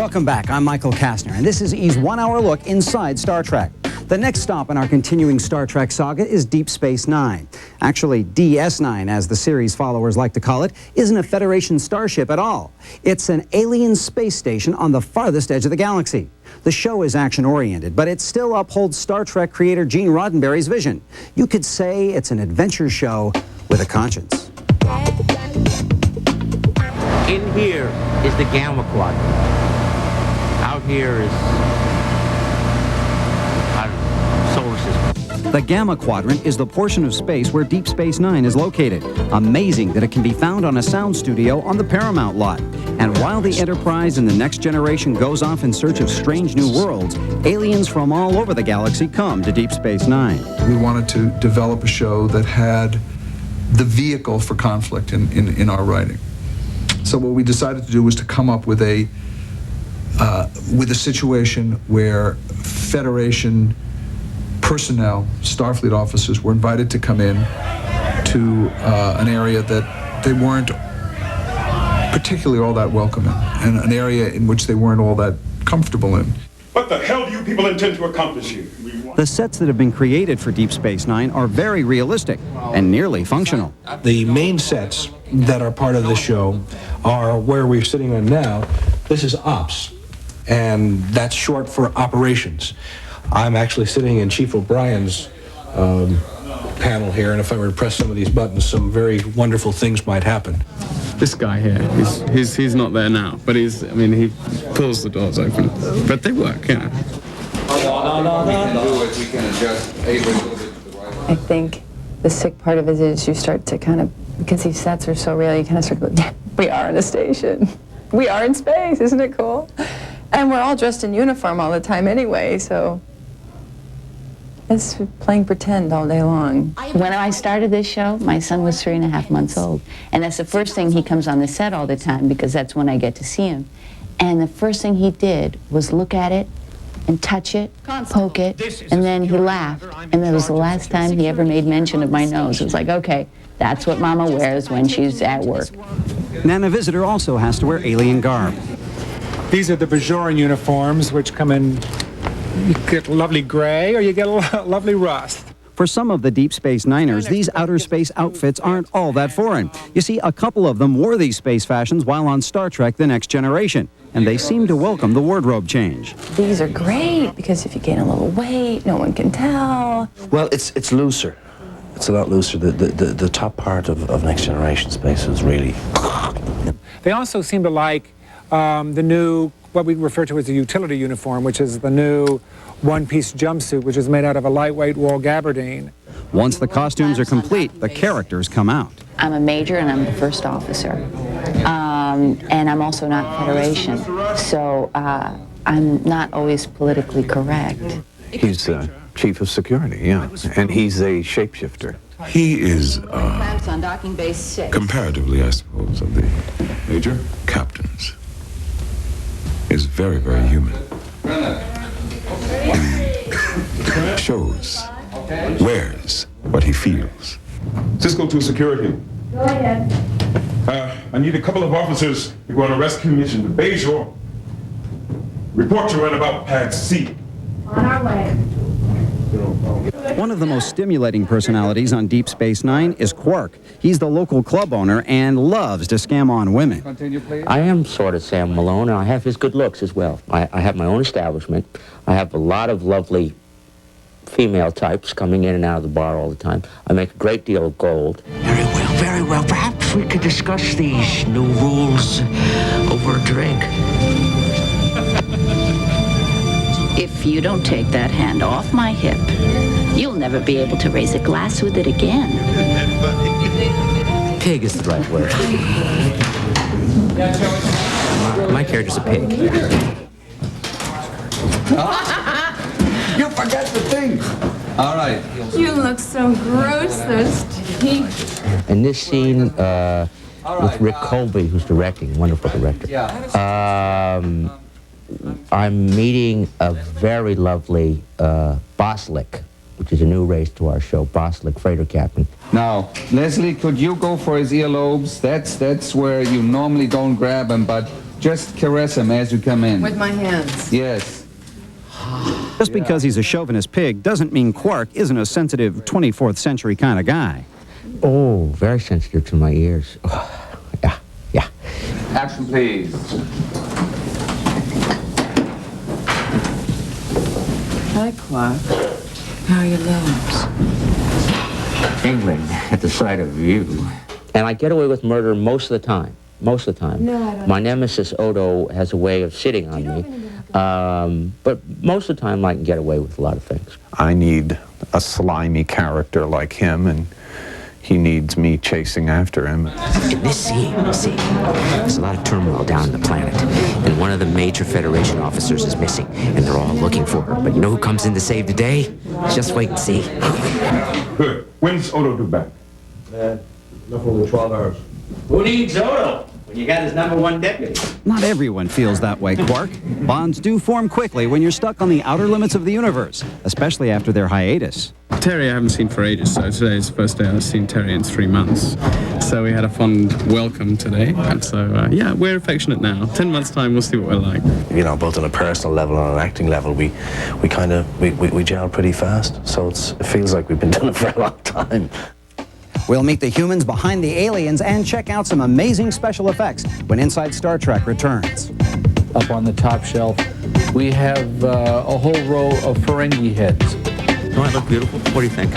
Welcome back. I'm Michael Castner, and this is E's one-hour look inside Star Trek. The next stop in our continuing Star Trek saga is Deep Space Nine. Actually, DS9, as the series followers like to call it, isn't a Federation starship at all. It's an alien space station on the farthest edge of the galaxy. The show is action-oriented, but it still upholds Star Trek creator Gene Roddenberry's vision. You could say it's an adventure show with a conscience. In here is the Gamma Quadrant. Out here is, I don't know, solar system. The Gamma Quadrant is the portion of space where Deep Space Nine is located. Amazing that it can be found on a sound studio on the Paramount lot. And while the Enterprise and the Next Generation goes off in search of strange new worlds, aliens from all over the galaxy come to Deep Space Nine. We wanted to develop a show that had the vehicle for conflict in our writing. So what we decided to do was to come up with a situation where Federation personnel, Starfleet officers, were invited to come in to an area that they weren't particularly all that welcome in, and an area in which they weren't all that comfortable in. What the hell do you people intend to accomplish here? The sets that have been created for Deep Space Nine are very realistic and nearly functional. The main sets that are part of the show are where we're sitting on now. This is ops, and that's short for operations. I'm actually sitting in Chief O'Brien's panel here, and if I were to press some of these buttons, some very wonderful things might happen. This guy here, he's not there now, but he pulls the doors open. But they work, you know. I think the sick part of it is you start to kind of, because these sets are so real, you kind of start going, yeah, we are in a station. We are in space, isn't it cool? And we're all dressed in uniform all the time anyway, so it's playing pretend all day long. When I started this show, my son was 3.5 months old. And that's the first thing, he comes on the set all the time because that's when I get to see him. And the first thing he did was look at it and touch it, poke it, and then he laughed. And that was the last time he ever made mention of my nose. It was like, okay, that's what Mama wears when she's at work. Nana Visitor also has to wear alien garb. These are the Bajoran uniforms, which come in, you get lovely gray or you get a lovely rust. For some of the Deep Space Niners, these outer space outfits aren't all that foreign. You see, a couple of them wore these space fashions while on Star Trek The Next Generation, and they seem to welcome the wardrobe change. These are great because if you gain a little weight, no one can tell. Well, it's looser. It's a lot looser. The top part of Next Generation space is really... They also seem to like the new, what we refer to as the utility uniform, which is the new one-piece jumpsuit, which is made out of a lightweight wool gabardine. Once the costumes are complete, the characters come out. I'm a major and I'm the first officer. And I'm also not Federation. So I'm not always politically correct. He's chief of security, yeah. And he's a shapeshifter. He is, comparatively, I suppose, of the major captains, is very, very human. He shows, wears what he feels. Cisco to security. Go ahead. I need a couple of officers to go on a rescue mission to Bayshore. Report to run about pad C. On our way. One of the most stimulating personalities on Deep Space Nine is Quark. He's the local club owner and loves to scam on women. I am sort of Sam Malone, and I have his good looks as well. I have my own establishment. I have a lot of lovely female types coming in and out of the bar all the time. I make a great deal of gold. Very well, very well. Perhaps we could discuss these new rules over a drink. If you don't take that hand off my hip, you'll never be able to raise a glass with it again. Pig is the right word. My character's a pig. You forgot the thing. All right. You look so gross, those teeth. In this scene with Rick Colby, who's directing, wonderful director, I'm meeting a very lovely Boslick, which is a new race to our show, Boslick freighter captain. Now, Leslie, could you go for his earlobes? That's where you normally don't grab him, but Just caress him as you come in. With my hands. Yes. Just because he's a chauvinist pig doesn't mean Quark isn't a sensitive 24th century kind of guy. Oh, very sensitive to my ears. Oh, yeah, yeah. Action, please. Hi, Clark. How are your limbs? England at the sight of you. And I get away with murder most of the time. Most of the time. No, I don't. My nemesis, Odo, has a way of sitting on me. But most of the time I can get away with a lot of things. I need a slimy character like him, and he needs me chasing after him. In this scene, there's a lot of turmoil down on the planet, and one of the major Federation officers is missing, and they're all looking for her. But you know who comes in to save the day? Just wait and see. Good. When's Odo due back? Nothing than 12 hours. Who needs Odo when you got his #1 deputy? Not everyone feels that way, Quark. Bonds do form quickly when you're stuck on the outer limits of the universe, especially after their hiatus. Terry I haven't seen for ages, so today is the first day I've seen Terry in 3 months. So we had a fond welcome today, and so yeah, we're affectionate now. 10 months' time, we'll see what we're like. You know, both on a personal level and on an acting level, we gel pretty fast. So it feels like we've been doing it for a long time. We'll meet the humans behind the aliens and check out some amazing special effects when Inside Star Trek returns. Up on the top shelf, we have a whole row of Ferengi heads. Don't I look beautiful? What do you think?